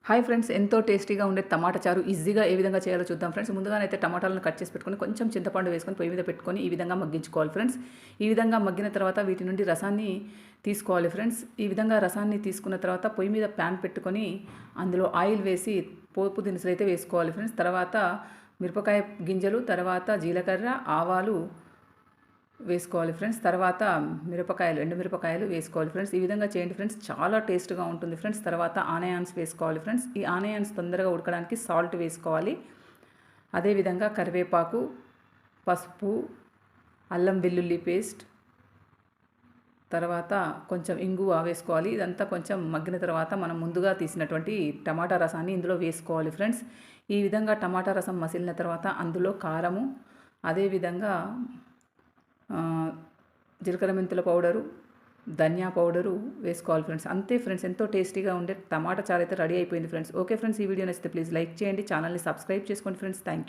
Hi friends, ఎంతో టేస్టీగా ఉండే టమాటా చారు ఈజీగా ఏ విధంగా చేయాలో చూద్దాం ఫ్రెండ్స్. ముందుగానైతే టమాటాలను కట్ చేసి పెట్టుకొని కొంచెం చింతపండు వేసుకొని పొయ్యి మీద పెట్టుకొని ఈ విధంగా మగ్గించుకోవాలి ఫ్రెండ్స్. ఈ విధంగా మగ్గిన తర్వాత వీటి నుండి రసాన్ని తీసుకోవాలి ఫ్రెండ్స్. ఈ విధంగా రసాన్ని తీసుకున్న తర్వాత పొయ్యి మీద ప్యాన్ పెట్టుకొని అందులో ఆయిల్ వేసి పోపు దినుసులు అయితే వేసుకోవాలి ఫ్రెండ్స్. తర్వాత మిరపకాయ గింజలు, తర్వాత జీలకర్ర, ఆవాలు వేసుకోవాలి ఫ్రెండ్స్. తర్వాత ఎండు మిరపకాయలు వేసుకోవాలి ఫ్రెండ్స్. ఈ విధంగా చేయండి ఫ్రెండ్స్, చాలా టేస్ట్గా ఉంటుంది ఫ్రెండ్స్. తర్వాత ఆనియన్స్ వేసుకోవాలి ఫ్రెండ్స్. ఈ ఆనియన్స్ తొందరగా ఉడకడానికి సాల్ట్ వేసుకోవాలి. అదేవిధంగా కరివేపాకు, పసుపు, అల్లం వెల్లుల్లి పేస్ట్, తర్వాత కొంచెం ఇంగువ వేసుకోవాలి. ఇదంతా కొంచెం మగ్గిన తర్వాత మనం ముందుగా తీసినటువంటి టమాటా రసాన్ని ఇందులో వేసుకోవాలి ఫ్రెండ్స్. ఈ విధంగా టమాటా రసం మసిలిన తర్వాత అందులో కారము, అదేవిధంగా జీలకర్ర మెంతుల పౌడరు, ధనియా పౌడరు వేసుకోవాలి ఫ్రెండ్స్. అంతే ఫ్రెండ్స్, ఎంతో టేస్టీగా ఉండే టమాటా చారు అయితే రెడీ అయిపోయింది ఫ్రెండ్స్. ఓకే ఫ్రెండ్స్, ఈ వీడియో నచ్చితే ప్లీజ్ లైక్ చేయండి, ఛానల్ని సబ్స్క్రైబ్ చేసుకోండి ఫ్రెండ్స్. Thank you.